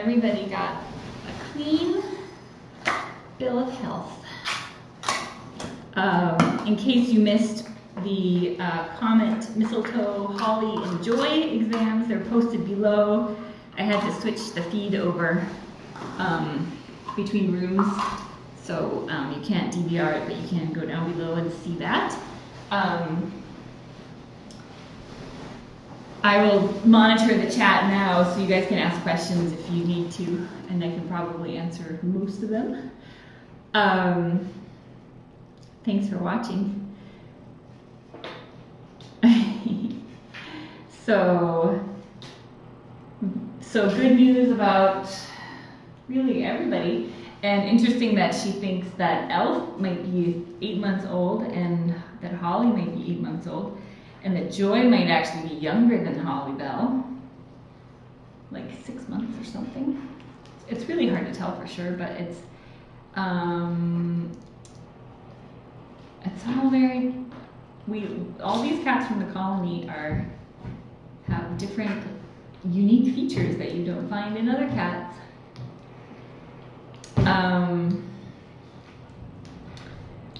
everybody got a clean bill of health. In case you missed the Comet, Mistletoe, Holly, and Joy exams, they're posted below. I had to switch the feed over between rooms, so you can't DVR it, but you can go down below and see that. I will monitor the chat now so you guys can ask questions if you need to, and I can probably answer most of them. Thanks for watching. So good news about really everybody. And interesting that she thinks that Elf might be 8 months old and that Holly might be 8 months old. And that Joy might actually be younger than Holly Bell, like 6 months or something. It's really hard to tell for sure, but it's all very. All these cats from the colony have different, unique features that you don't find in other cats.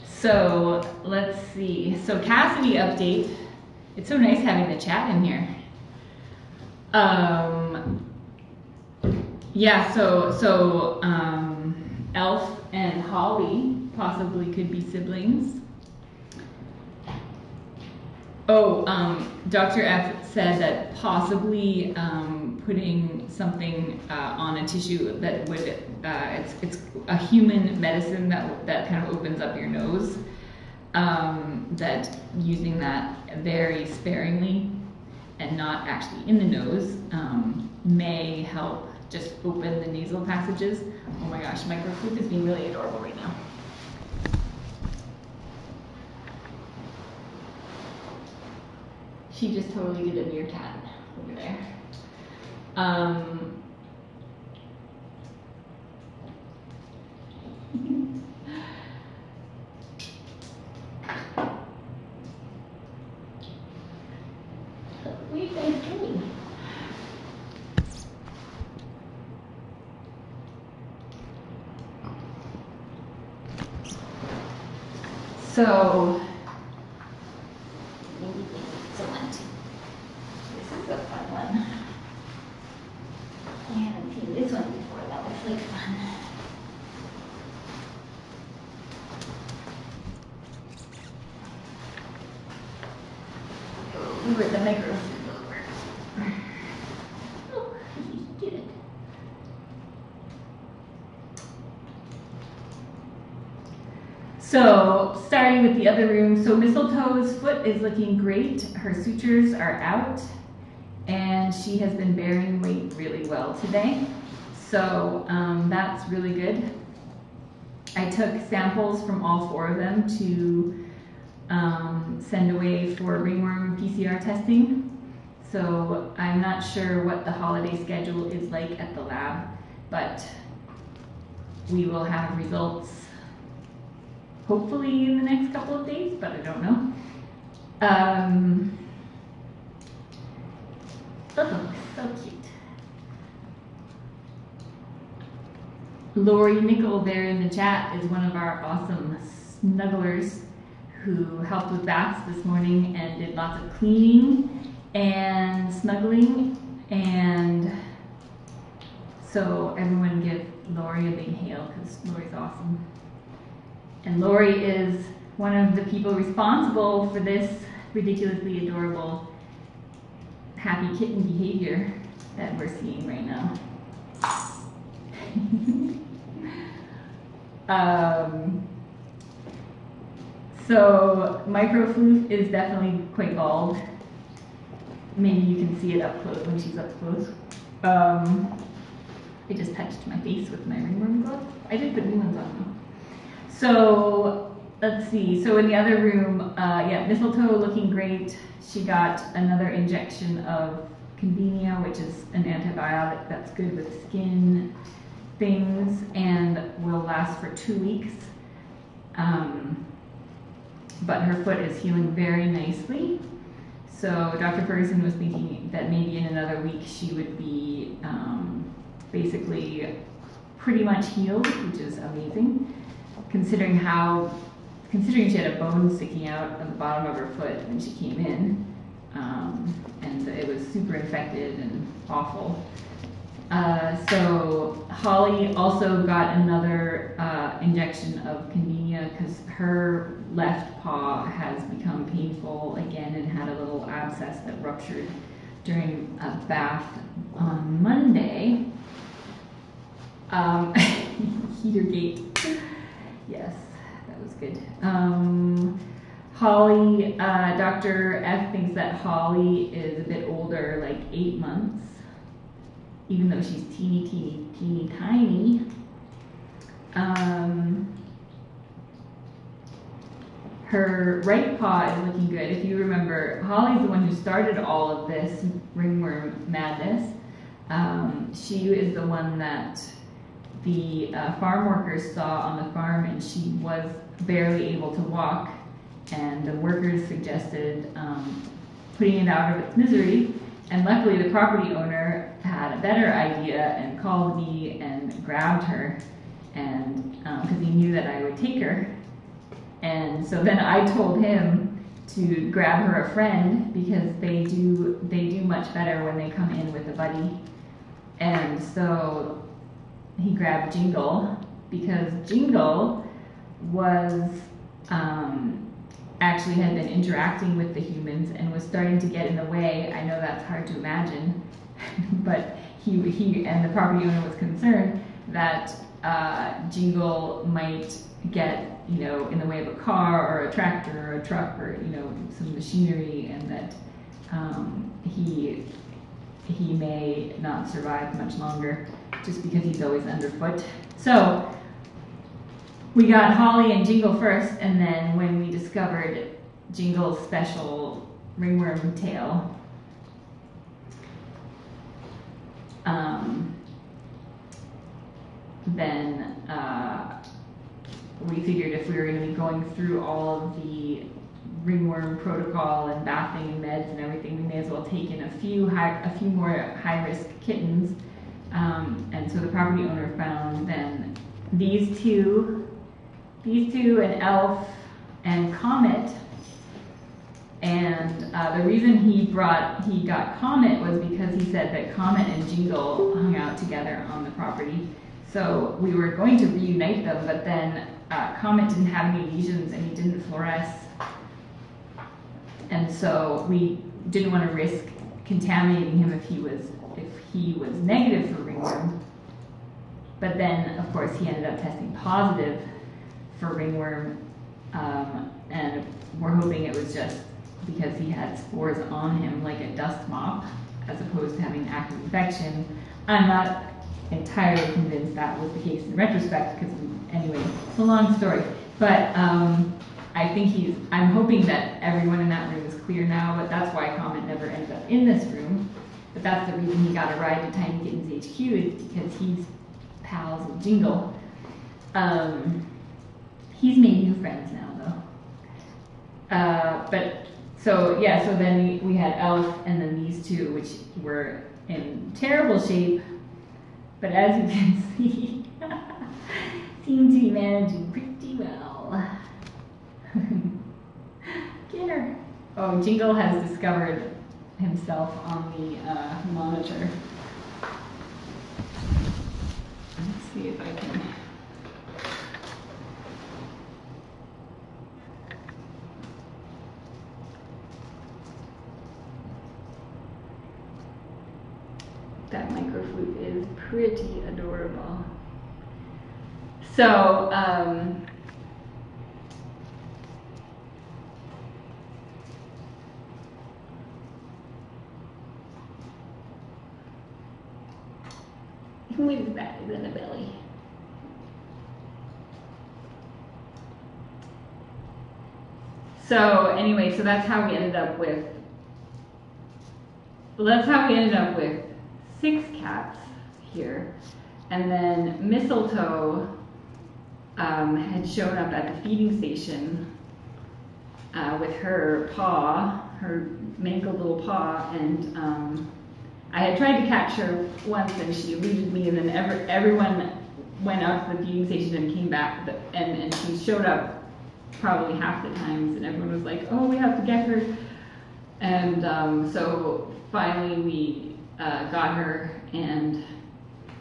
So let's see. So Cassidy update. It's so nice having the chat in here. Yeah, so Elf and Holly possibly could be siblings. Oh, Dr. F said that possibly putting something on a tissue that would, it's a human medicine that kind of opens up your nose. That using that very sparingly and not actually in the nose may help just open the nasal passages. Oh my gosh, Microfluke is being really adorable right now. She just totally did a meerkat over there. What are you guys doing? So, excellent. This is a fun one. I haven't seen this one before. That looks like fun. Where'd the microphone go? Oh, you did it. So, starting with the other room, so Mistletoe's foot is looking great. Her sutures are out, and she has been bearing weight really well today. So that's really good. I took samples from all 4 of them to send away for ringworm PCR testing. So I'm not sure what the holiday schedule is like at the lab, but we will have results hopefully in the next couple of days, but I don't know. Oh, so cute. Lori Nickel there in the chat is one of our awesome snugglers who helped with baths this morning and did lots of cleaning and snuggling, and so everyone give Lori a big hail because Lori's awesome. And Lori is one of the people responsible for this ridiculously adorable happy kitten behavior that we're seeing right now. So Microfloof is definitely quite bald. Maybe you can see it up close when she's up close. I just touched my face with my ringworm glove. I did put new ones on though. So let's see. So in the other room, yeah, Mistletoe looking great. She got another injection of Convenia, which is an antibiotic that's good with skin things and will last for 2 weeks. But her foot is healing very nicely. So Dr. Ferguson was thinking that maybe in another week she would be basically pretty much healed, which is amazing, considering she had a bone sticking out on the bottom of her foot when she came in, and it was super infected and awful. So Holly also got another injection of Convenia because her left paw has become painful again and had a little abscess that ruptured during a bath on Monday. Heater gate. Yes, that was good. Holly, Dr. F thinks that Holly is a bit older, like 8 months, even though she's teeny tiny. Her right paw is looking good. If you remember, Holly's the one who started all of this ringworm madness. She is the one that the farm workers saw on the farm, and she was barely able to walk, and the workers suggested putting it out of its misery, and luckily the property owner had a better idea and called me and grabbed her, and because he knew that I would take her. And so then I told him to grab her a friend because they do much better when they come in with a buddy. And so he grabbed Jingle because Jingle was actually had been interacting with the humans and was starting to get in the way. I know that's hard to imagine, but he and the property owner was concerned that Jingle might get, in the way of a car or a tractor or a truck or, some machinery, and that he may not survive much longer just because he's always underfoot. So we got Holly and Jingle first, and then when we discovered Jingle's special ringworm tail, then we figured if we were going to be going through all of the ringworm protocol and bathing and meds and everything, we may as well take in a few more high-risk kittens. And so the property owner found then these two, an Elf and Comet. And the reason he got Comet was because he said that Comet and Jingle hung out together on the property. So we were going to reunite them, but then Comet didn't have any lesions and he didn't fluoresce. And so we didn't want to risk contaminating him if he was negative for ringworm. But then, of course, he ended up testing positive for ringworm, and we're hoping it was just because he had spores on him like a dust mop, as opposed to having active infection. I'm not entirely convinced that was the case in retrospect, because anyway, it's a long story. But I'm hoping that everyone in that room is clear now, but that's why Comet never ended up in this room. But that's the reason he got a ride to Tiny Kittens HQ, is because he's pals with Jingle. He's made new friends now, though. So then we had Elf and then these two, which were in terrible shape, but as you can see, seem to be managing pretty well. Get her. Oh, Jingle has discovered himself on the monitor. Let's see if I can. That microflute is pretty adorable. So, who is that in the belly? So anyway, so that's how we ended up with. Well, that's how we ended up with 6 cats here, and then Mistletoe had shown up at the feeding station with her paw, her mangled little paw, and I had tried to catch her once and she eluded me, and then everyone went out to the feeding station and came back, and she showed up probably half the times, and everyone was like, oh, we have to get her. And so finally we got her and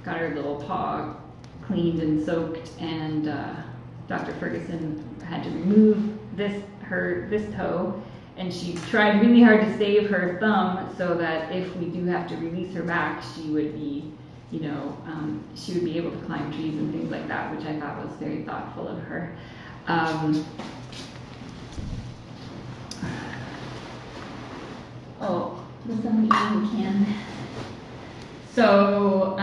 got her little paw cleaned and soaked, and Dr. Ferguson had to remove this toe, and she tried really hard to save her thumb so that if we do have to release her back, she would be, she would be able to climb trees and things like that, which I thought was very thoughtful of her. Oh, was somebody eating the can? So,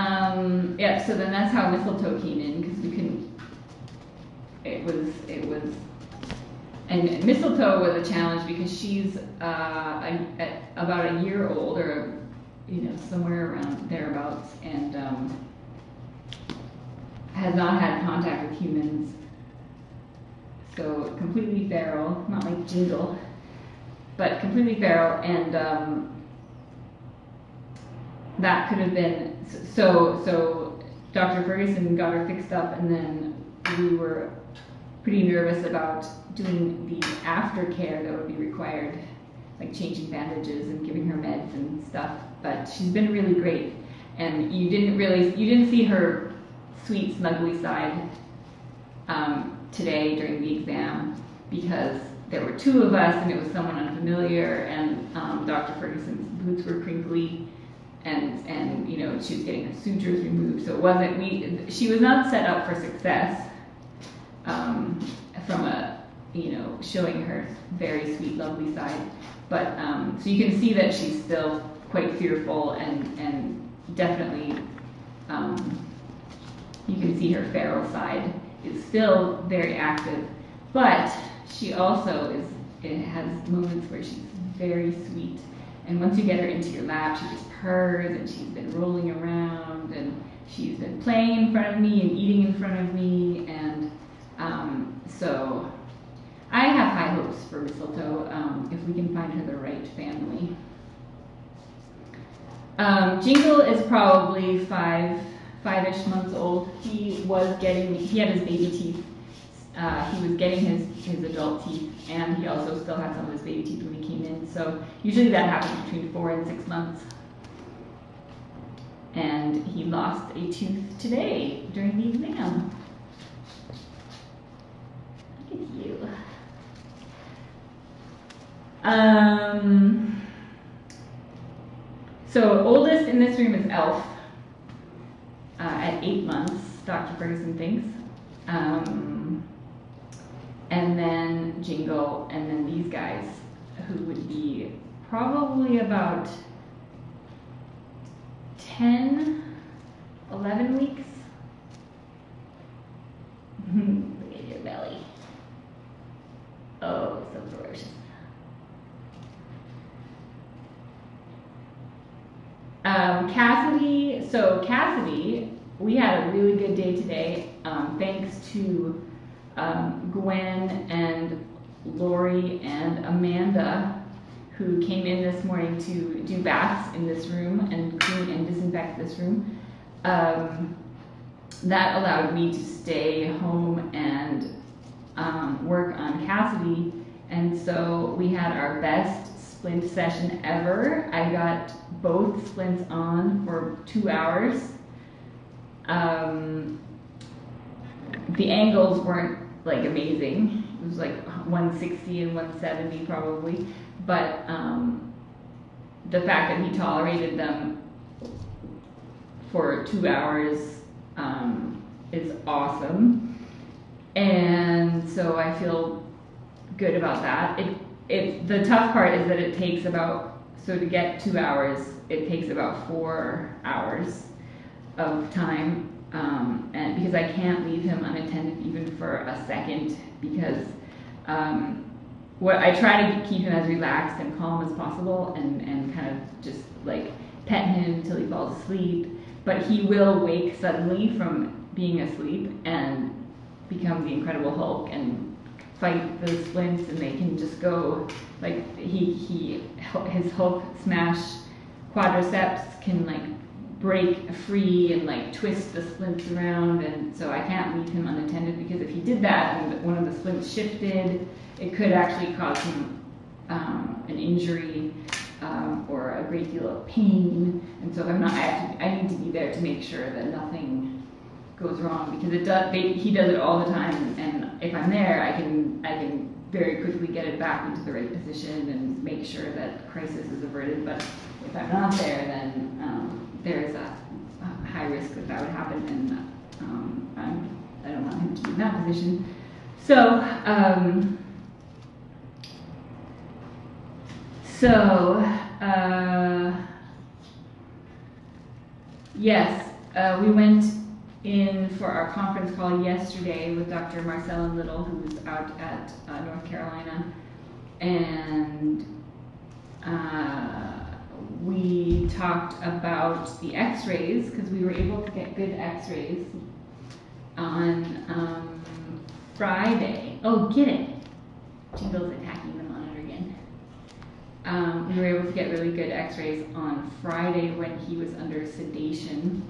yeah, so then that's how Mistletoe came in, because we couldn't, it was, and Mistletoe was a challenge because she's about a year old, or, somewhere around thereabouts, and has not had contact with humans, so completely feral, not like Jingle, but completely feral, and that could have been, so Dr. Ferguson got her fixed up, and then we were pretty nervous about doing the aftercare that would be required, like changing bandages and giving her meds and stuff, but she's been really great, and you didn't see her sweet snuggly side today during the exam, because there were two of us and it was someone unfamiliar, and Dr. Ferguson's boots were crinkly, and she was getting her sutures removed, so it wasn't, she was not set up for success from a, showing her very sweet, lovely side, but so you can see that she's still quite fearful, and definitely you can see her feral side is still very active, but she also has moments where she's very sweet, and once you get her into your lap, she just purrs, and she's been rolling around, and she's been playing in front of me and eating in front of me, and so I have high hopes for Mistletoe if we can find her the right family. Jingle is probably five-ish months old. He had his baby teeth. He was getting his adult teeth, and he also still had some of his baby teeth when he came in. So usually that happens between 4 and 6 months. And he lost a tooth today during the exam. Look at you. So oldest in this room is Elf at 8 months, Dr. Ferguson thinks. And then Jingle, and then these guys, who would be probably about 10, 11 weeks. Look at your belly. Oh, so ferocious. Cassidy, we had a really good day today, thanks to Gwen and Lori and Amanda, who came in this morning to do baths in this room and clean and disinfect this room. That allowed me to stay home and work on Cassidy, and so we had our best splint session ever. I got both splints on for 2 hours. The angles weren't like amazing. It was like 160 and 170 probably, but the fact that he tolerated them for 2 hours is awesome, and so I feel good about that. The tough part is that it takes about, so to get 2 hours, it takes about 4 hours of time, and because I can't leave him unattended even for a second, because what I try to keep him as relaxed and calm as possible, and kind of just like pet him until he falls asleep, but he will wake suddenly from being asleep and become the Incredible Hulk and fight those splints, and they can just go like his Hulk smash quadriceps can like break free and like twist the splints around, and so I can't leave him unattended, because if he did that and one of the splints shifted, it could actually cause him an injury or a great deal of pain. And so if I'm not, I need to be there to make sure that nothing goes wrong, because he does it all the time, and if I'm there, I can very quickly get it back into the right position and make sure that crisis is averted. But if I'm not there, then there is a high risk that would happen, and I don't want him to be in that position. Yes, we went in for our conference call yesterday with Dr. Marcella Little, who's out at North Carolina, and we talked about the x-rays, because we were able to get good x-rays on Friday. Oh, get it! Jingle's attacking the monitor again. We were able to get really good x-rays on Friday when he was under sedation.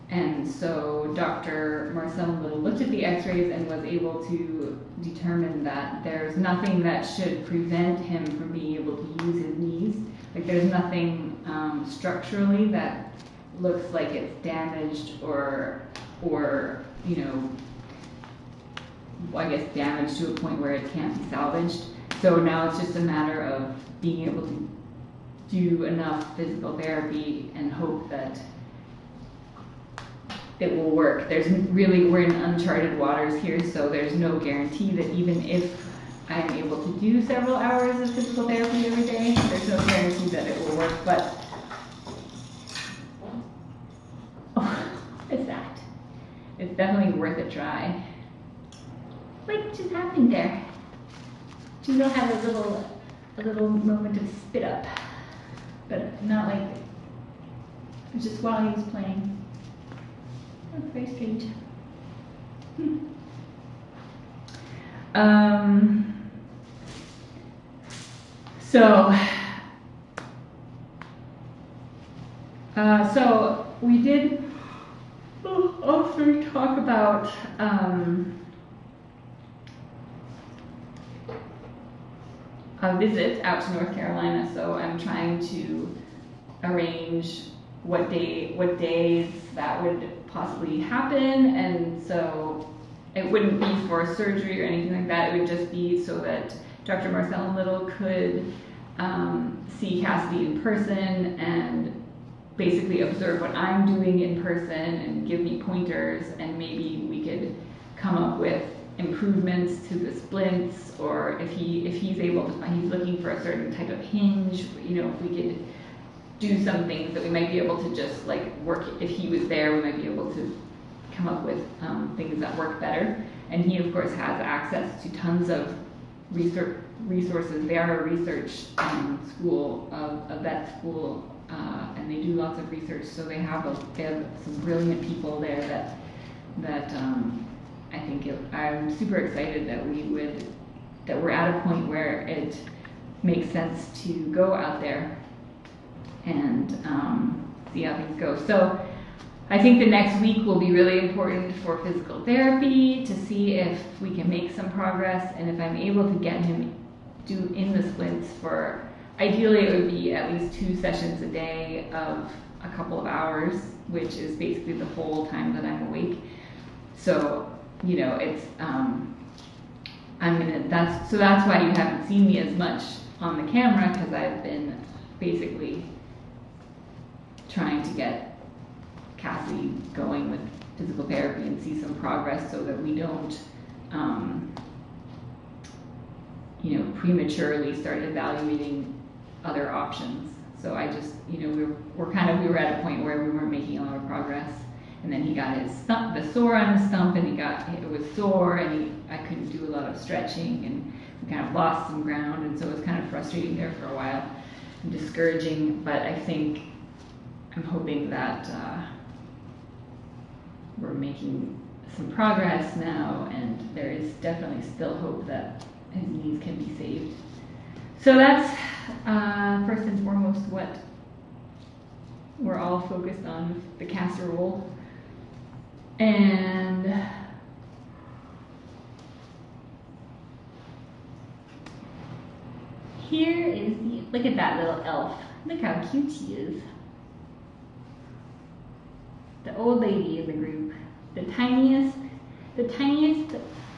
And so Dr. Marcel Little looked at the x-rays and was able to determine that there's nothing that should prevent him from being able to use his knees. Like, there's nothing structurally that looks like it's damaged or you know, I guess damaged to a point where it can't be salvaged. So now it's just a matter of being able to do enough physical therapy and hope that it will work. We're in uncharted waters here, so there's no guarantee that even if I'm able to do several hours of physical therapy every day, there's no guarantee that it will work. But what is that? It's definitely worth a try. What just happened there? Jingle had a little moment of spit up, but not like, it was just while he was playing. That's very strange. So we did also talk about a visit out to North Carolina. So I'm trying to arrange what days that would possibly happen, and so it wouldn't be for surgery or anything like that. It would just be so that Dr. Marcella Little could see Cassidy in person and basically observe what I'm doing in person and give me pointers, and maybe we could come up with improvements to the splints, or if he's able to find, he's looking for a certain type of hinge, you know, if we could do some things that we might be able to just like work. If he was there, we might be able to come up with things that work better. And he of course has access to tons of resources. They are a research school, a vet school, and they do lots of research. So they have some brilliant people there that I think I'm super excited that we're at a point where it makes sense to go out there and see how things go. So I think the next week will be really important for physical therapy to see if we can make some progress, and if I'm able to get him in the splints for, ideally it would be at least 2 sessions a day of a couple of hours, which is basically the whole time that I'm awake. So, you know, it's that's why you haven't seen me as much on the camera, because I've been basically trying to get Cassie going with physical therapy and see some progress, so that we don't, you know, prematurely start evaluating other options. So I just, you know, we were at a point where we weren't making a lot of progress, and then he got the sore on his stump, and it was sore, and I couldn't do a lot of stretching, and we kind of lost some ground, and so it was kind of frustrating there for a while and discouraging. But I think I'm hoping that we're making some progress now, and there is definitely still hope that his knees can be saved. So that's first and foremost what we're all focused on the casserole. And here is look at that little elf. Look how cute she is. The old lady in the group. The tiniest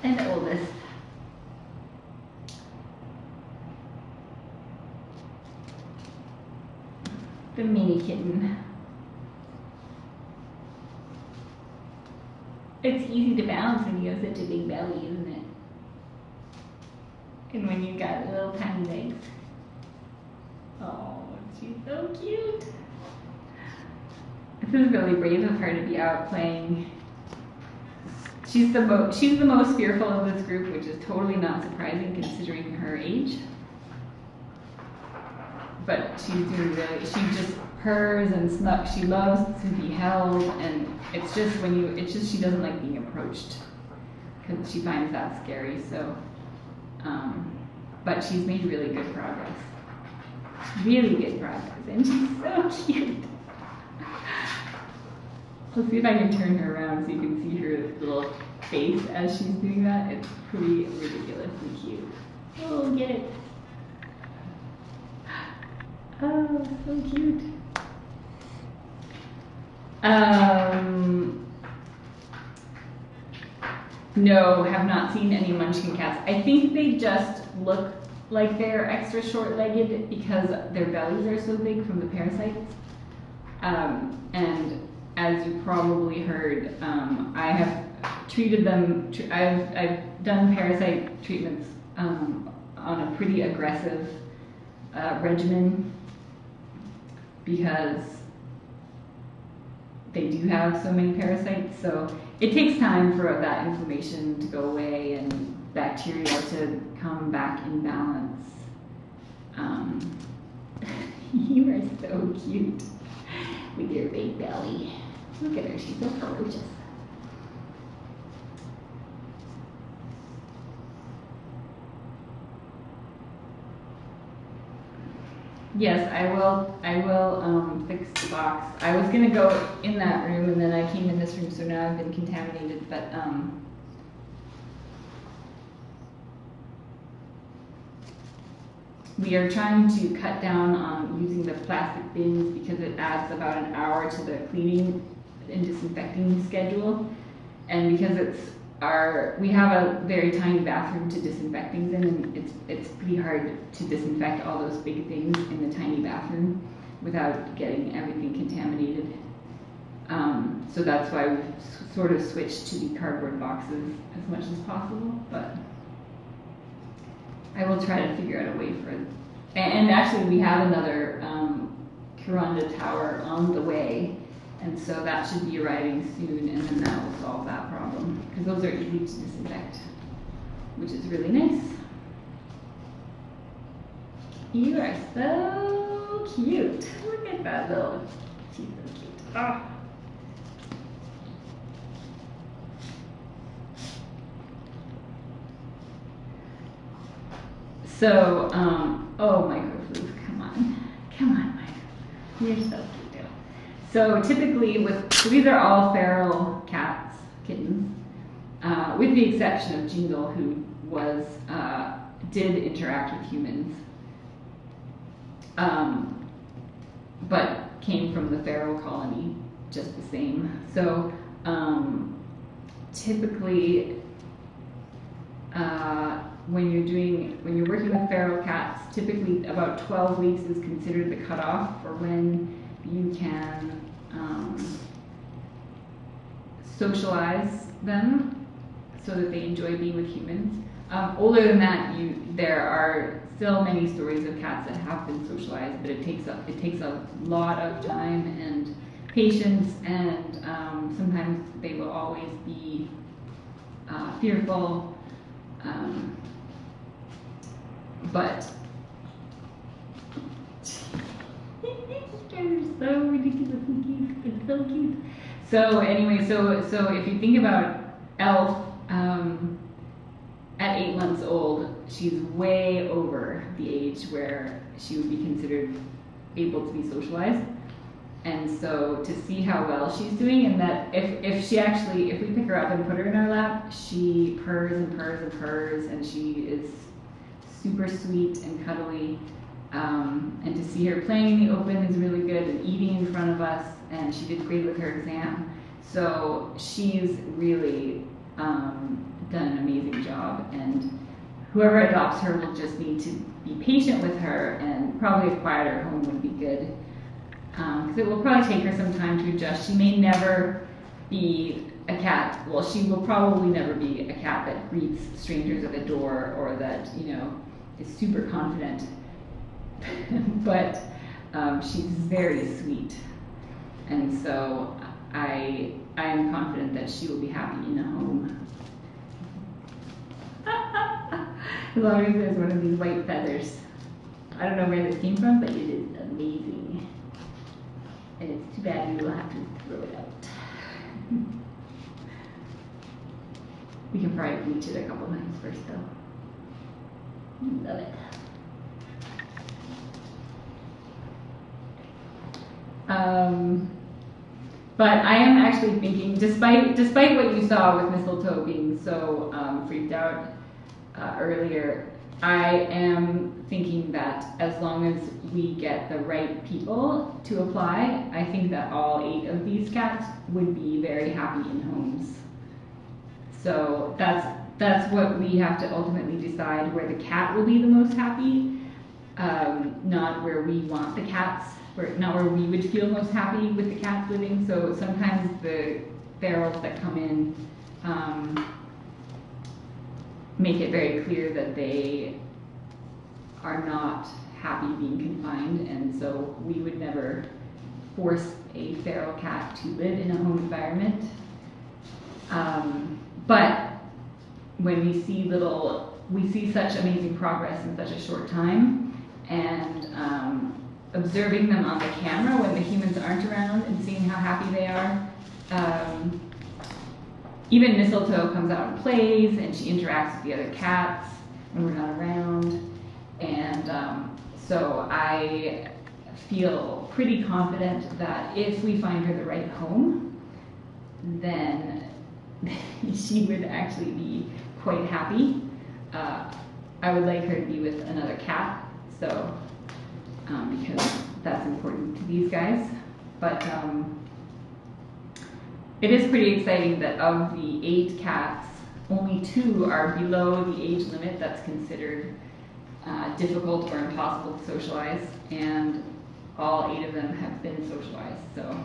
and oldest. The mini kitten. It's easy to balance when you have such a big belly, isn't it? And when you've got little tiny legs. Oh, she's so cute. This is really brave of her to be out playing. She's the most fearful of this group, which is totally not surprising considering her age. But she's doing really, she just purrs and snugs. She loves to be held, and it's just she doesn't like being approached because she finds that scary. So, but she's made really good progress. Really good progress, and she's so cute. Let's see if I can turn her around so you can see her little face as she's doing that. It's pretty ridiculously cute. Oh, get it. Oh, so cute. No, have not seen any munchkin cats. I think they just look like they're extra short-legged because their bellies are so big from the parasites. And as you probably heard, I have treated them, I've done parasite treatments on a pretty aggressive regimen because they do have so many parasites. So it takes time for that inflammation to go away and bacteria to come back in balance. You are so cute with your big belly. Look at her, she's so ferocious. Yes, I will fix the box. I was gonna go in that room and then I came in this room, so now I've been contaminated, but we are trying to cut down on using the plastic bins because it adds about an hour to the cleaning and disinfecting schedule. And because we have a very tiny bathroom to disinfect things in, and it's pretty hard to disinfect all those big things in the tiny bathroom without getting everything contaminated. So that's why we've sort of switched to the cardboard boxes as much as possible, but I will try to figure out a way for it. And actually we have another Kuranda tower on the way, and so that should be arriving soon, and then that will solve that problem, because those are easy to disinfect, which is really nice. You are so cute. Look at that little, she's so cute. Oh. So, oh, microflute, come on, microflute. You're so cute. So typically so these are all feral cats, kittens, with the exception of Jingle, who did interact with humans, but came from the feral colony just the same. So typically, when you're working with feral cats, typically about 12 weeks is considered the cutoff for when you can socialize them so that they enjoy being with humans. Older than that, there are still many stories of cats that have been socialized, but it takes a lot of time and patience, and sometimes they will always be fearful. But they're so ridiculously cute. It's so cute. So anyway, so if you think about Elf, at 8 months old, she's way over the age where she would be considered able to be socialized. And so to see how well she's doing, and that if we pick her up and put her in our lap, she purrs and purrs and purrs, and she is super sweet and cuddly. And to see her playing in the open is really good, and eating in front of us, and she did great with her exam. So she's really done an amazing job, and whoever adopts her will just need to be patient with her, and probably a quieter home would be good. Because it will probably take her some time to adjust. She may never be a cat. Well, she will probably never be a cat that greets strangers at the door, or that, you know, is super confident. But she's very sweet, and so I am confident that she will be happy in a home. As long as there's one of these white feathers. I don't know where this came from, but it is amazing. And it's too bad you will have to throw it out. We can probably bleach it a couple times first, though. Love it. But I am actually thinking, despite what you saw with Mistletoe being so freaked out earlier, I am thinking that as long as we get the right people to apply, I think that all 8 of these cats would be very happy in homes. So that's what we have to ultimately decide, where the cat will be the most happy, not where we want the cats, not where we would feel most happy with the cats living. So sometimes the ferals that come in make it very clear that they are not happy being confined, and so we would never force a feral cat to live in a home environment. But when we see such amazing progress in such a short time, and observing them on the camera when the humans aren't around and seeing how happy they are. Even Mistletoe comes out and plays, and she interacts with the other cats when we're not around. And so I feel pretty confident that if we find her the right home, then she would actually be quite happy. I would like her to be with another cat, so because that's important to these guys. But it is pretty exciting that of the 8 cats, only 2 are below the age limit that's considered difficult or impossible to socialize, and all 8 of them have been socialized. So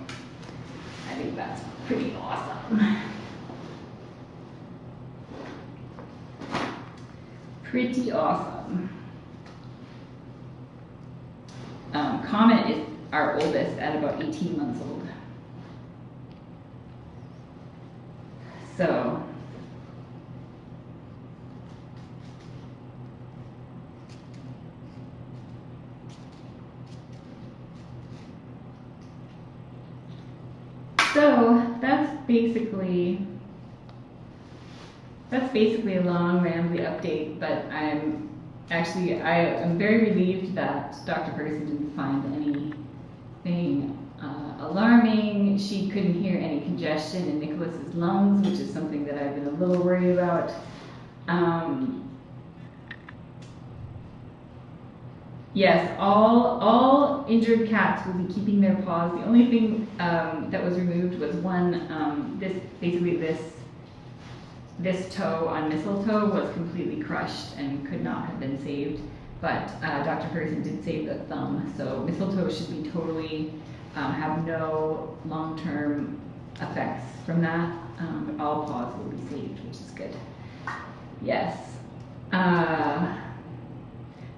I think that's pretty awesome. Pretty awesome. Comet is our oldest at about 18 months old. So that's basically a long rambly update, but I am very relieved that Dr. Ferguson didn't find anything alarming. She couldn't hear any congestion in Nicholas's lungs, which is something that I've been a little worried about. Yes, all injured cats will be keeping their paws. The only thing that was removed was this toe on Mistletoe was completely crushed and could not have been saved. But Dr. Ferguson did save the thumb, so Mistletoe should be totally have no long-term effects from that. But all paws will be saved, which is good. Yes.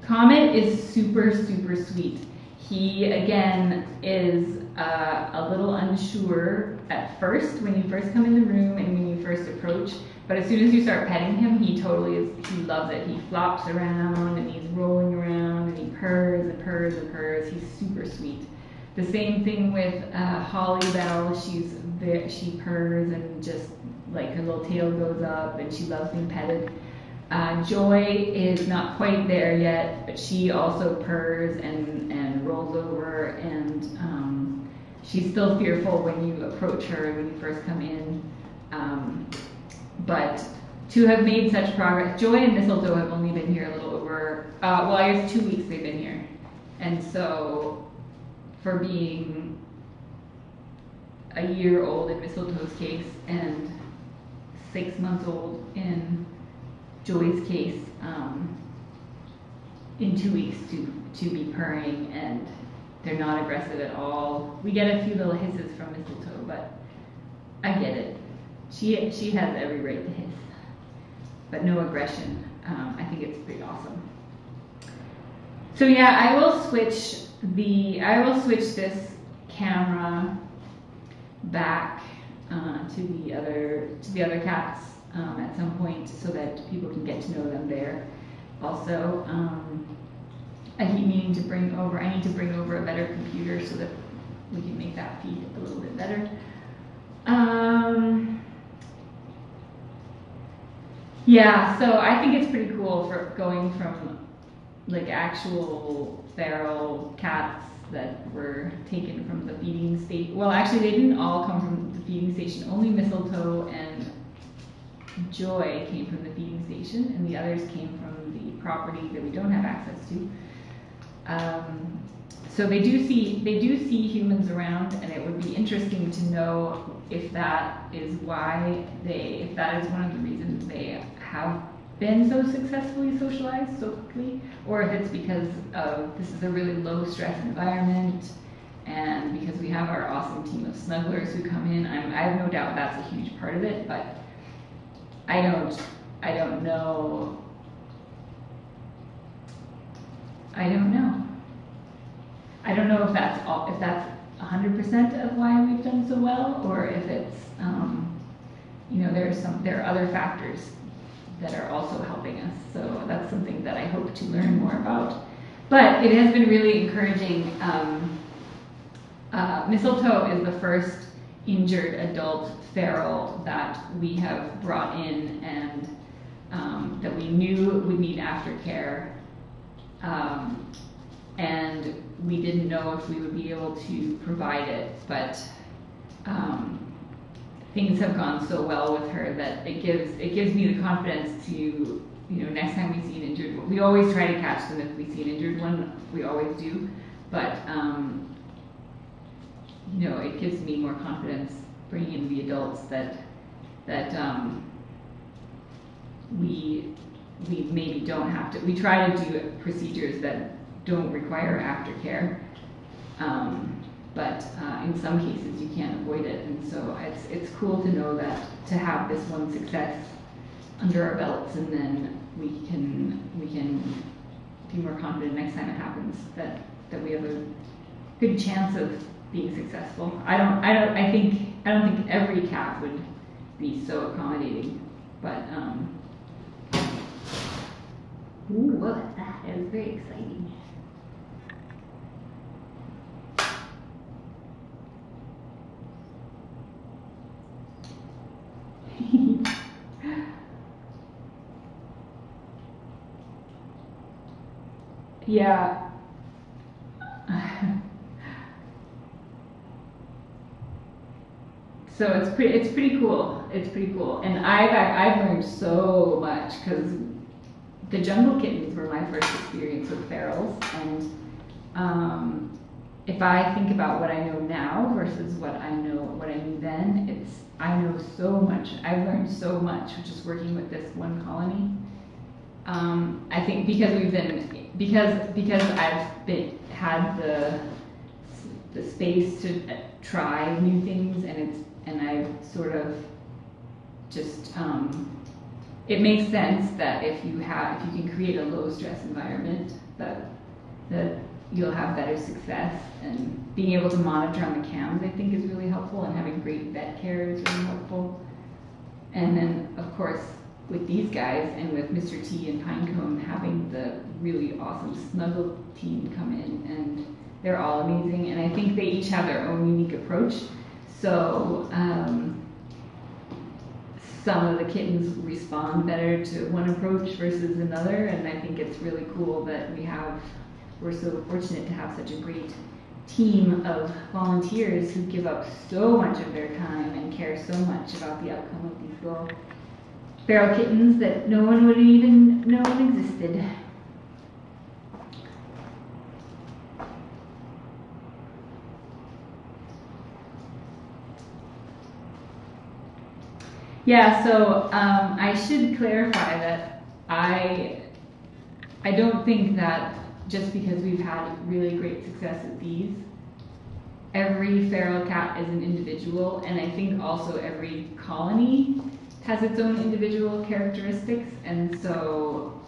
Comet is super, super sweet. He, again, is a little unsure at first when you first come in the room and when you first approach, but as soon as you start petting him, he loves it. He flops around and he's rolling around and he purrs and purrs and purrs. He's super sweet. The same thing with Holly Bell. She purrs and just like her little tail goes up and she loves being petted. Joy is not quite there yet, but she also purrs and rolls over, and she's still fearful when you approach her when you first come in. But to have made such progress, Joy and Mistletoe have only been here a little over, well, I guess 2 weeks they've been here. And so for being a year old in Mistletoe's case and 6 months old in Joy's case, in 2 weeks to be purring, and they're not aggressive at all. We get a few little hisses from Mistletoe, but I get it. She has every right to hiss, but no aggression. I think it's pretty awesome. So yeah, I will switch this camera back to the other cats at some point, so that people can get to know them there. Also, I keep meaning to bring over. I need to bring over a better computer so that we can make that feed a little bit better. Yeah, so I think it's pretty cool for going from like actual feral cats that were taken from the feeding station. Well, actually, they didn't all come from the feeding station. Only Mistletoe and Joy came from the feeding station, and the others came from the property that we don't have access to. So they do see humans around, and it would be interesting to know if that is one of the reasons they have been so successfully socialized so quickly, or if it's because of this is a really low stress environment, and because we have our awesome team of snugglers who come in. I have no doubt that's a huge part of it, but I don't know. I don't know if that's 100% of why we've done so well, or if it's there are other factors that are also helping us. So that's something that I hope to learn more about. But it has been really encouraging. Mistletoe is the first injured adult feral that we have brought in, and that we knew would need aftercare. And we didn't know if we would be able to provide it, but things have gone so well with her that it gives me the confidence to, next time we see an injured one, we always try to catch them if we see an injured one, we always do, but it gives me more confidence bringing in the adults that we maybe don't have to. We try to do procedures that don't require aftercare, but in some cases you can't avoid it, and so it's cool to know that, to have this one success under our belts, and then we can be more confident next time it happens that we have a good chance of being successful. I don't think every cat would be so accommodating, but ooh, what was that? It was very exciting. Yeah. So it's pretty cool. It's pretty cool, and I've learned so much, because the jungle kittens were my first experience with ferals, and if I think about what I know now versus what I knew then, I know so much. I've learned so much just working with this one colony. I think because I've had the space to try new things, and I've sort of just it makes sense that if you can create a low stress environment, that you'll have better success, and being able to monitor on the cams I think is really helpful, and having great vet care is really helpful. And then of course with these guys and with Mr. T and Pinecone, having the really awesome snuggle team come in, and they're all amazing, and I think they each have their own unique approach. So some of the kittens respond better to one approach versus another, and I think it's really cool that we're so fortunate to have such a great team of volunteers who give up so much of their time and care so much about the outcome of these little feral kittens that no one would even know existed. Yeah, so I should clarify that I don't think that just because we've had really great success with these, every feral cat is an individual, and I think also every colony has its own individual characteristics, and so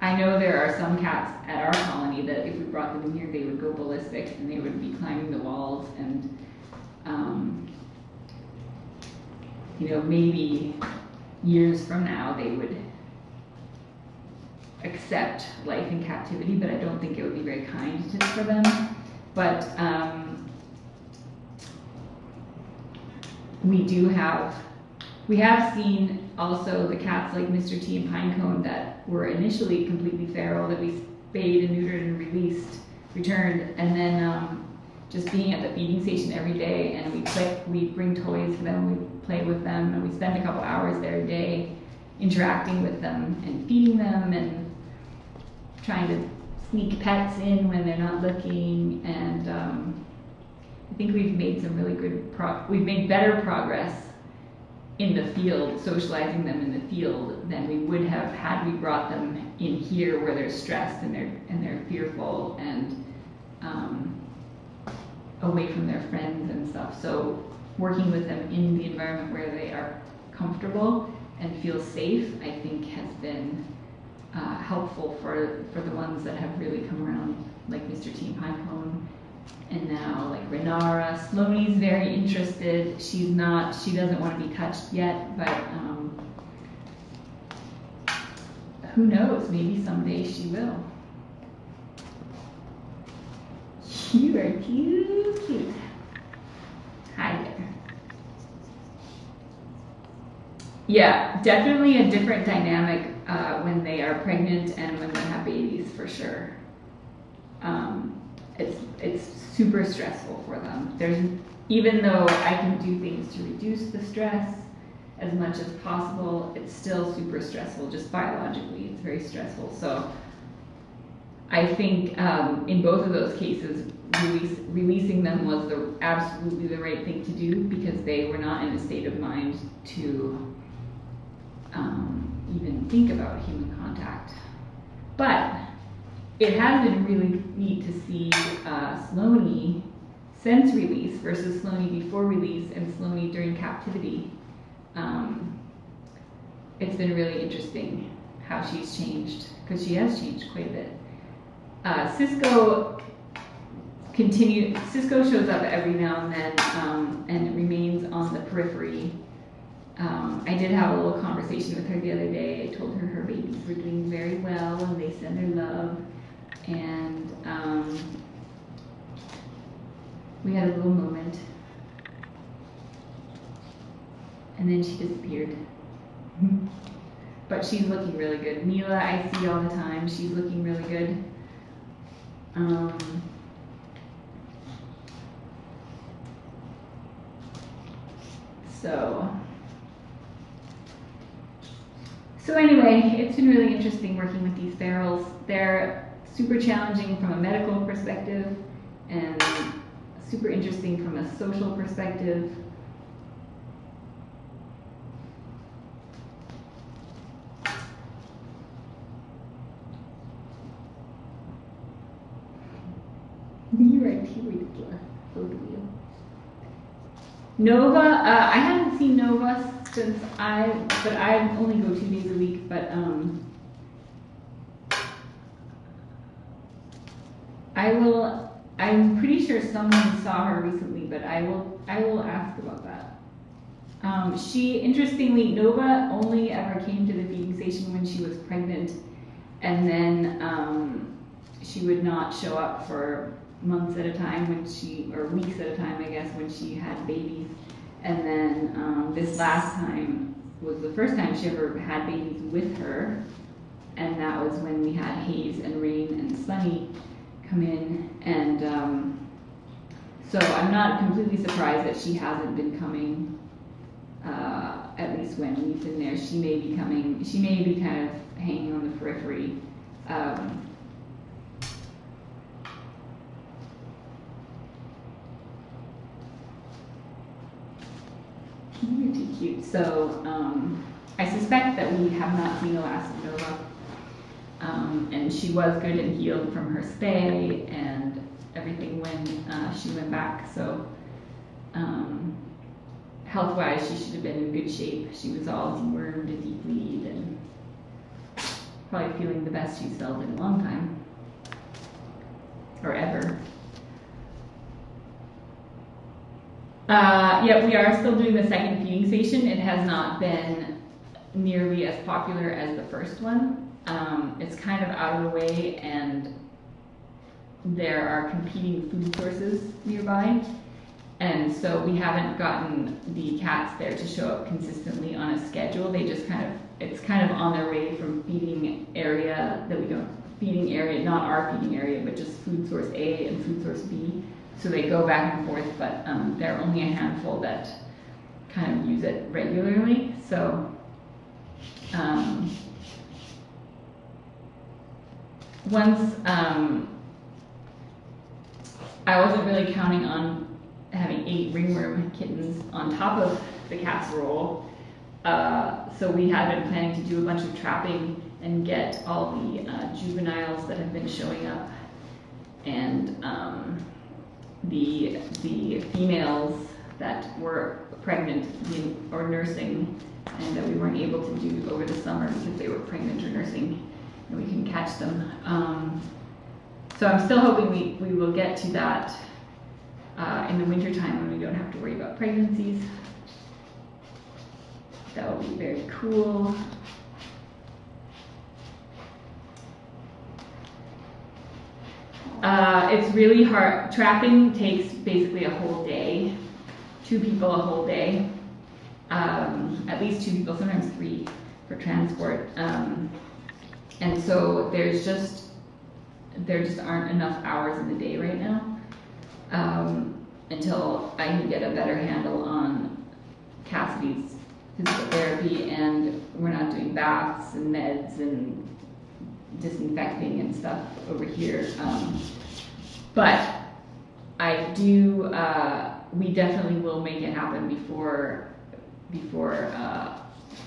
I know there are some cats at our colony that if we brought them in here, they would go ballistic and they would be climbing the walls and you know, maybe years from now they would accept life in captivity, but I don't think it would be very kind for them. But we have seen also the cats like Mr. T and Pinecone that were initially completely feral that we spayed and neutered and returned, and then just being at the feeding station every day, and we bring toys for them, we play with them, and we spend a couple hours there a day interacting with them and feeding them and trying to sneak pets in when they're not looking. And I think we've made some really good we've made better progress in the field, socializing them in the field, than we would have had we brought them in here where they're stressed and they're fearful and away from their friends and stuff. So working with them in the environment where they are comfortable and feel safe, I think has been helpful for the ones that have really come around, like Mr. T and Pinecone, and now like Renara. Sloanie's very interested. She doesn't want to be touched yet, but who knows, maybe someday she will. You are cute. Hi there. Yeah, definitely a different dynamic when they are pregnant and when they have babies, for sure. It's super stressful for them. Even though I can do things to reduce the stress as much as possible, it's still super stressful, just biologically, it's very stressful. So I think in both of those cases, releasing them was absolutely the right thing to do, because they were not in a state of mind to even think about human contact. But it has been really neat to see Sloanie since release versus Sloanie before release and Sloanie during captivity. It's been really interesting how she's changed, because she has changed quite a bit. Cisco shows up every now and then and remains on the periphery. I did have a little conversation with her the other day. I told her babies were doing very well and they send their love. And we had a little moment. And then she disappeared. But she's looking really good. Mila, I see all the time. She's looking really good. So anyway, it's been really interesting working with these ferals. They're super challenging from a medical perspective and super interesting from a social perspective. You're right, both of you. Nova, I haven't seen Nova since but I only go 2 days a week, but I'm pretty sure someone saw her recently, but I will ask about that. She, interestingly, Nova only ever came to the feeding station when she was pregnant, and then she would not show up for months at a time or weeks at a time, I guess, when she had babies. And then this last time was the first time she ever had babies with her, and that was when we had Hayes and Rain and Sunny come in, and So I'm not completely surprised that she hasn't been coming, at least when we've been there. She may be coming, she may be kind of hanging on the periphery. You're too cute. So I suspect that we have not seen the last of Nova. And she was good and healed from her stay and everything when she went back. So health-wise, she should have been in good shape. She was all dewormed and defleed and probably feeling the best she's felt in a long time. Or ever. Yeah, we are still doing the second feeding station. It has not been nearly as popular as the first one. It's kind of out of the way, and there are competing food sources nearby. And so we haven't gotten the cats there to show up consistently on a schedule. They just it's kind of on their way from feeding area that we don't, feeding area, not our feeding area, but just food source A and food source B. So they go back and forth, but there are only a handful that kind of use it regularly. So once I wasn't really counting on having 8 ringworm kittens on top of the casserole. So we had been planning to do a bunch of trapping and get all the juveniles that have been showing up, and the females that were pregnant or nursing and that we weren't able to do over the summer because they were pregnant or nursing, and we can catch them. So I'm still hoping we will get to that in the winter time when we don't have to worry about pregnancies. That will be very cool. It's really hard. Trapping takes basically a whole day. 2 people a whole day. At least 2 people, sometimes 3 for transport. And so there just aren't enough hours in the day right now until I can get a better handle on Cassidy's physical therapy, and we're not doing baths and meds and disinfecting and stuff over here. But I do, we definitely will make it happen before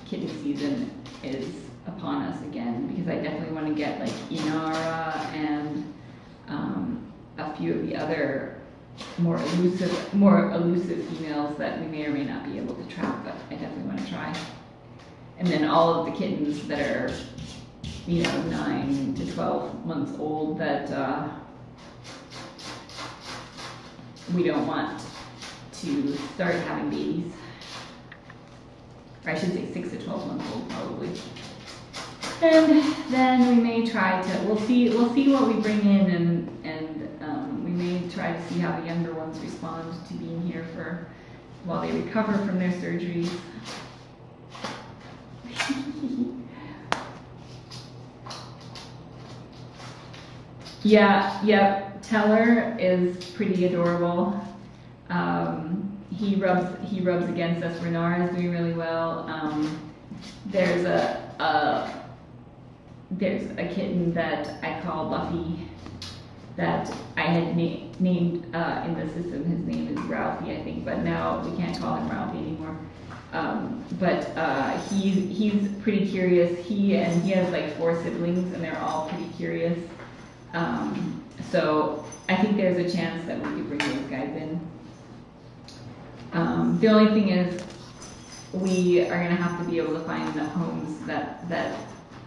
kitten season is upon us again, because I definitely want to get like Inara and a few of the other more elusive females that we may or may not be able to trap, but I definitely want to try. And then all of the kittens that are, 9 to 12 months old that we don't want to start having babies. Or I should say 6 to 12 months old probably. And then we may try to, we'll see what we bring in, and we may try to see how the younger ones respond to being here while they recover from their surgeries. Yeah, Teller is pretty adorable. He rubs against us. Renard is doing really well. There's a kitten that I call Luffy that I had named in the system. His name is Ralphie, I think, but now we can't call him Ralphie anymore. But he's pretty curious. He has like 4 siblings, and they're all pretty curious. So I think there's a chance that we could bring those guys in. The only thing is we are going to have to be able to find enough homes that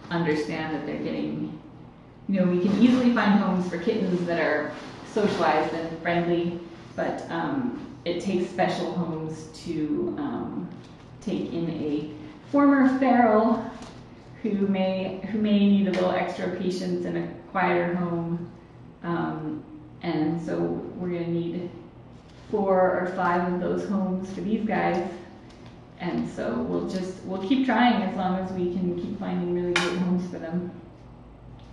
understand that they're getting, we can easily find homes for kittens that are socialized and friendly, but it takes special homes to take in a former feral who may need a little extra patience in a quieter home. And so we're going to need 4 or 5 of those homes for these guys. And so we'll keep trying as long as we can keep finding really great homes for them.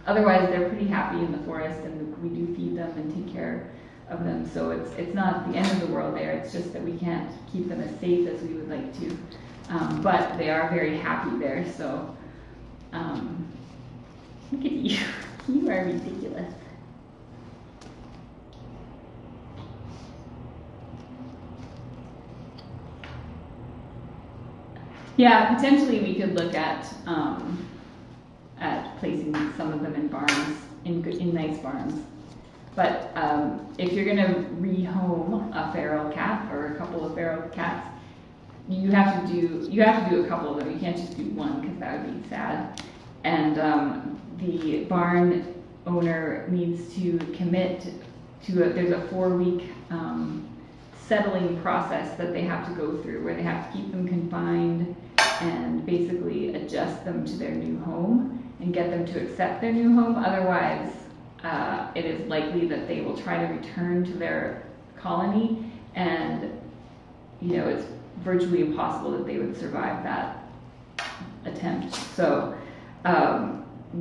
Otherwise, they're pretty happy in the forest, and we do feed them and take care of them, so it's not the end of the world there. It's just that we can't keep them as safe as we would like to, but they are very happy there. So look at you, you are ridiculous. Yeah, potentially we could look at placing some of them in barns, in nice barns. But if you're gonna rehome a feral cat or a couple of feral cats, you have to do a couple of them. You can't just do one because that would be sad. And the barn owner needs to commit to there's a 4-week settling process that they have to go through, where they have to keep them confined and basically adjust them to their new home and get them to accept their new home. Otherwise, it is likely that they will try to return to their colony, and it's virtually impossible that they would survive that attempt. So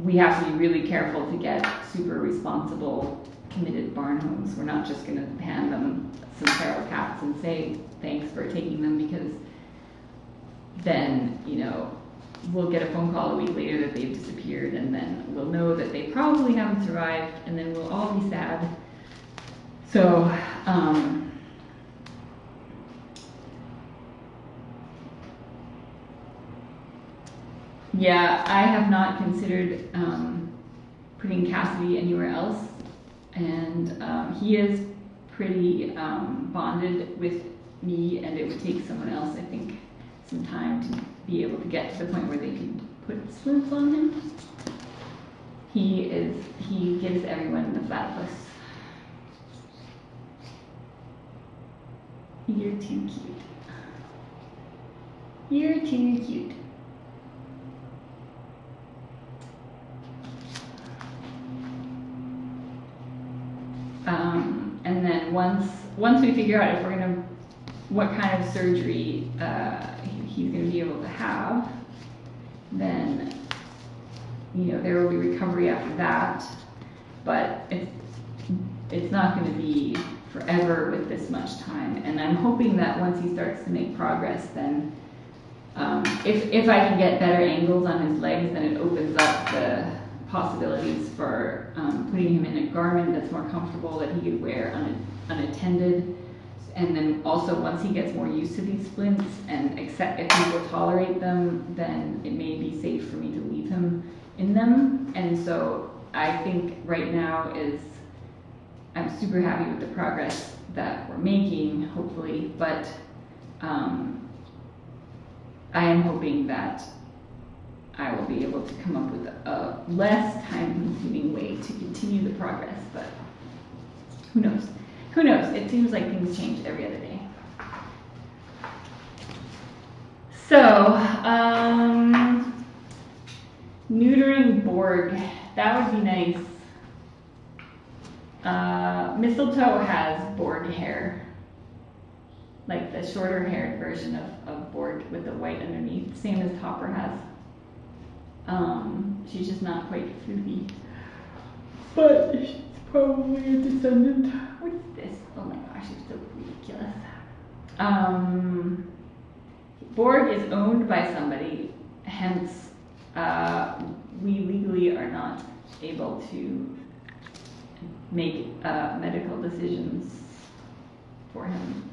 we have to be really careful to get super responsible, committed barn homes. We're not just going to hand them some feral cats and say thanks for taking them, because then we'll get a phone call a week later that they've disappeared, and then we'll know that they probably haven't survived, and then we'll all be sad. So yeah, I have not considered putting Cassidy anywhere else, and he is pretty bonded with me, and it would take someone else, I think, some time to be able to get to the point where they can put splints on him. He gives everyone the platypus. You're too cute. You're too cute. And then once we figure out if we're gonna, what kind of surgery he's gonna be able to have, then there will be recovery after that. But it's not going to be forever with this much time. And I'm hoping that once he starts to make progress, then if I can get better angles on his legs, then it opens up the possibilities for putting him in a garment that's more comfortable, that he could wear unattended. And then also, once he gets more used to these splints and if he will tolerate them, then it may be safe for me to leave him in them. And so I think right now I'm super happy with the progress that we're making, hopefully, but I am hoping that I will be able to come up with a less time-consuming way to continue the progress, but who knows? Who knows? It seems like things change every other day. So, neutering Borg, that would be nice. Mistletoe has Borg hair, like the shorter haired version of Borg with the white underneath, same as Topper has. She's just not quite floofy, but she's probably a descendant. What is this? Oh my gosh, it's so ridiculous. Borg is owned by somebody, hence we legally are not able to make medical decisions for him.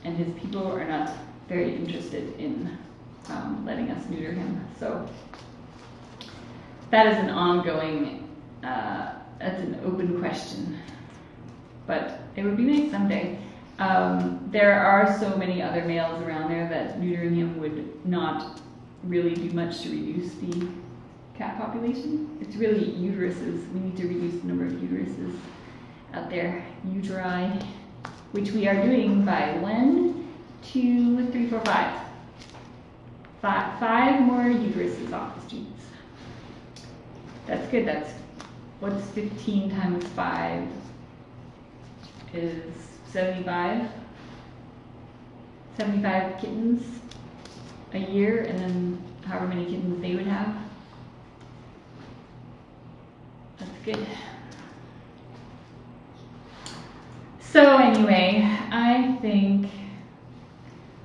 And his people are not very interested in letting us neuter him. So that is an ongoing, that's an open question. But it would be nice someday. There are so many other males around there that neutering him would not really do much to reduce the cat population. It's really uteruses. We need to reduce the number of uteruses out there. Uteri, which we are doing by 1, 2, 3, 4, 5. Five more uteruses off the streets. That's good. That's what's 15 times 5 is 75. 75 kittens a year, and then however many kittens they would have. good. So anyway, I think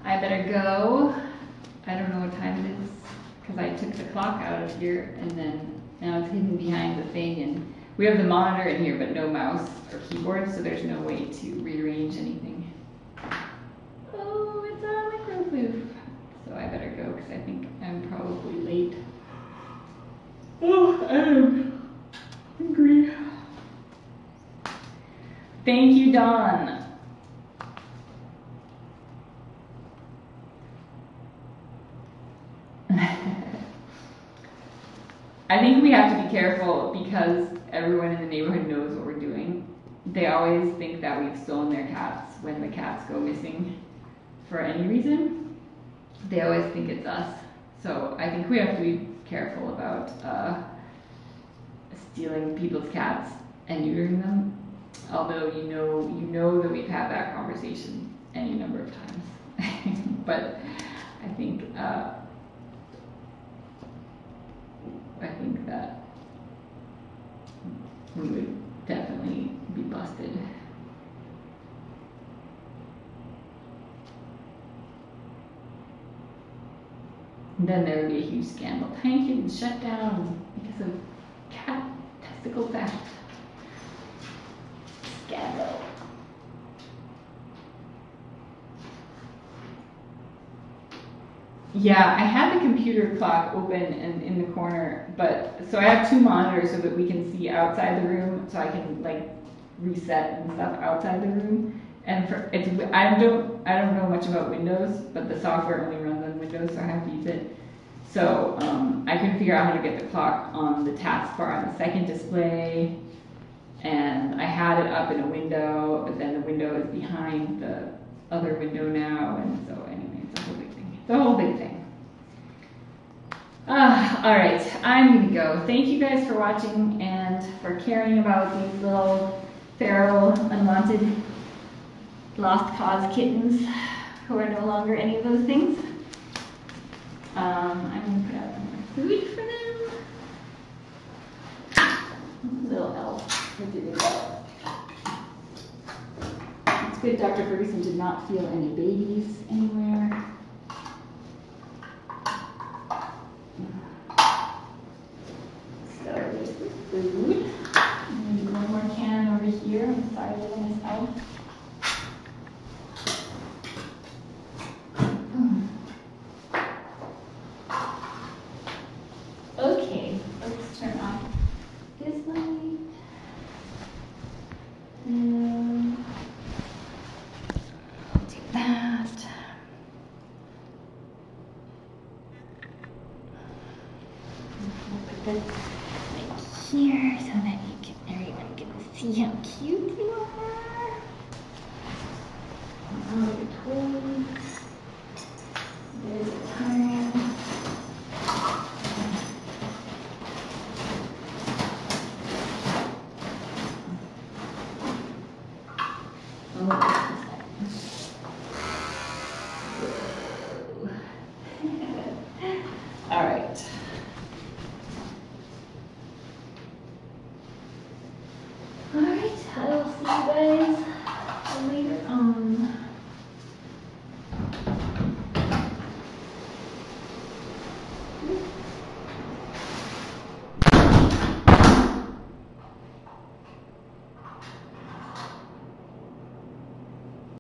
I better go. I don't know what time it is because I took the clock out of here and then now it's hidden behind the thing, and we have the monitor in here but no mouse or keyboard, so there's no way to rearrange anything. Oh, it's a microwave. So I better go because I think I'm probably late. Oh, I am hungry. Thank you, Dawn. I think we have to be careful because everyone in the neighborhood knows what we're doing. They always think that we've stolen their cats when the cats go missing for any reason. They always think it's us. So I think we have to be careful about stealing people's cats and neutering them. Although you know that we've had that conversation any number of times. But I think that we would definitely be busted. And then there would be a huge scandal. Thank you, shut down because of cat testicle theft. Scandal. Yeah, I had the computer clock open and in the corner, but so I have two monitors so that we can see outside the room, so I can like reset and stuff outside the room. And I don't know much about Windows, but the software only runs on Windows, so I have to use it. So I couldn't figure out how to get the clock on the taskbar on the second display, and I had it up in a window, but then the window is behind the other window now, and so anyway, it's a whole big thing. It's a whole big thing. All right, I'm gonna go. Thank you guys for watching and for caring about these little feral, unwanted, lost cause kittens who are no longer any of those things. I'm gonna put out some more food for them. Little elf, where did it go? It's good Dr. Ferguson did not feel any babies anywhere. So there's the food. I'm gonna do one more can over here on the side of this out. Okay, let's turn off this light. And I'll do that. We'll put this right here so that everyone can see how cute you are. And all the toys. There's a tire. Oh,